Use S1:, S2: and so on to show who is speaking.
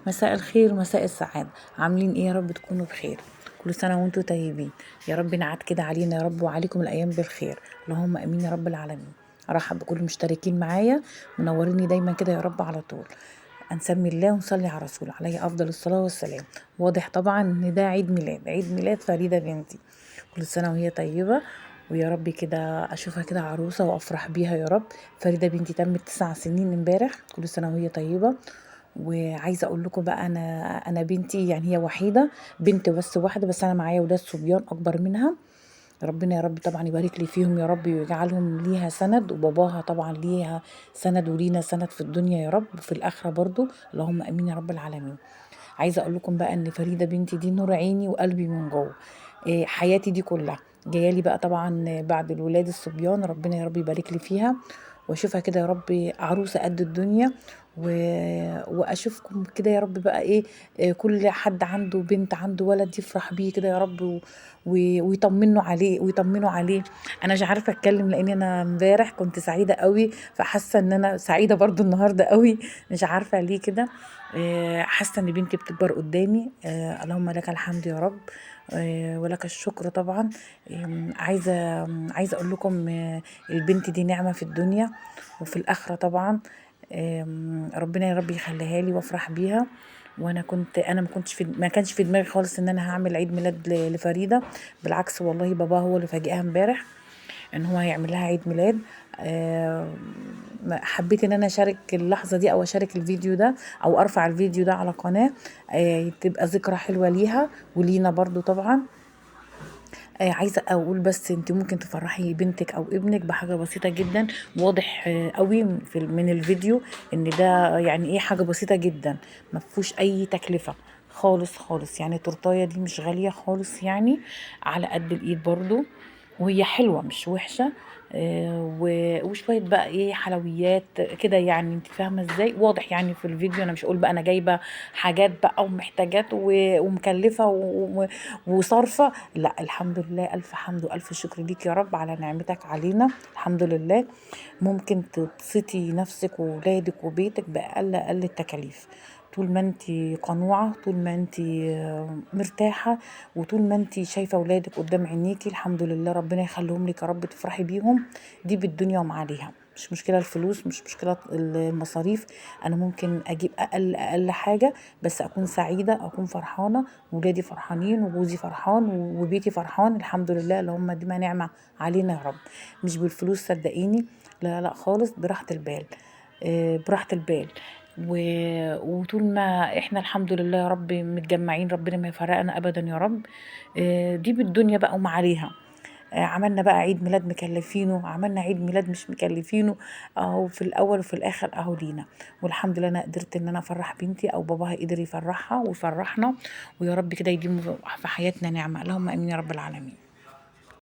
S1: مساء الخير، مساء السعادة. عاملين ايه يا رب؟ تكونوا بخير. كل سنة وانتم طيبين. يا رب نعاد كده علينا يا رب وعليكم الأيام بالخير. اللهم امين يا رب العالمين. ارحب بكل المشتركين معايا، منوريني دايما كده يا رب على طول. نسمي الله ونصلي على الرسول عليه افضل الصلاة والسلام. واضح طبعا ان ده عيد ميلاد، عيد ميلاد فريدة بنتي. كل سنة وهي طيبة، ويا رب كده اشوفها كده عروسة وافرح بيها يا رب. فريدة بنتي تمت 9 سنين امبارح. كل سنة وهي طيبة. وعايزه اقول لكم بقى، انا بنتي يعني هي وحيده، بنت بس واحده، بس انا معايا ولاد صبيان اكبر منها. ربنا يا رب طبعا يبارك لي فيهم يا رب، ويجعلهم ليها سند، وباباها طبعا ليها سند ولينا سند في الدنيا يا رب وفي الاخره برضو. اللهم امين يا رب العالمين. عايزه اقول لكم بقى ان فريده بنتي دي نور عيني وقلبي من جوه. حياتي دي كلها جايه لي بقى طبعا بعد الولاد الصبيان. ربنا يا رب يبارك لي فيها، واشوفها كده يا رب عروسه قد الدنيا. و... واشوفكم كده يا رب بقى ايه، كل حد عنده بنت عنده ولد يفرح بيه كده يا رب، ويطمنوا عليه ويطمنوا عليه. انا مش عارفه اتكلم لان انا امبارح كنت سعيده قوي، فحاسه ان انا سعيده برضو النهارده قوي. مش عارفه ليه كده. حاسه ان بنتي بتكبر قدامي. اللهم لك الحمد يا رب، ولك الشكر طبعا. عايزه اقول لكم، البنت دي نعمه في الدنيا وفي الاخره طبعا. ربنا يا رب يخليها لي وافرح بيها. انا ما كانش في دماغي خالص ان انا هعمل عيد ميلاد لفريده. بالعكس والله، بابا هو اللي فاجئها امبارح ان هو هيعمل لها عيد ميلاد. حبيت ان انا اشارك اللحظه دي او اشارك الفيديو ده او ارفع الفيديو ده على قناه، تبقى ذكرى حلوه ليها ولينا برضو طبعا. عايزه اقول بس انت ممكن تفرحي بنتك او ابنك بحاجه بسيطه جدا. واضح قوي من الفيديو ان ده يعني ايه، حاجه بسيطه جدا، ما فيهوش اي تكلفه خالص خالص. يعني التورتايه دي مش غاليه خالص، يعني على قد الايد برضو، وهي حلوه مش وحشه. وشويه بقى ايه حلويات كده، يعني انت فاهمه ازاي. واضح يعني في الفيديو، انا مش هقول بقى انا جايبه حاجات بقى ومحتاجات ومكلفه وصارفه. لا، الحمد لله، الف حمد والف شكر ليك يا رب على نعمتك علينا. الحمد لله. ممكن تبسطي نفسك وولادك وبيتك باقل التكاليف، طول ما انت قنوعة، طول ما انت مرتاحة، وطول ما انت شايفة ولادك قدام عينيكي. الحمد لله، ربنا يخليهم لك يا رب، تفرحي بيهم. دي بالدنيا وما عليها. مش مشكلة الفلوس، مش مشكلة المصاريف. انا ممكن اجيب اقل حاجة، بس اكون سعيدة، اكون فرحانة، ولادي فرحانين وجوزي فرحان وبيتي فرحان. الحمد لله، اللهم دي ما نعمة علينا يا رب. مش بالفلوس صدقيني، لا لا خالص، براحة البال. براحة البال. وطول ما احنا الحمد لله يا رب متجمعين، ربنا ما يفرقنا ابدا يا رب. دي بالدنيا بقى وما عليها. عملنا بقى عيد ميلاد مكلفينه، عملنا عيد ميلاد مش مكلفينه، اهو في الاول وفي الاخر اهو لينا. والحمد لله انا قدرت ان انا افرح بنتي، او باباها قدر يفرحها ويفرحنا. ويا رب كده يديم في حياتنا نعمة. اللهم امين يا رب العالمين.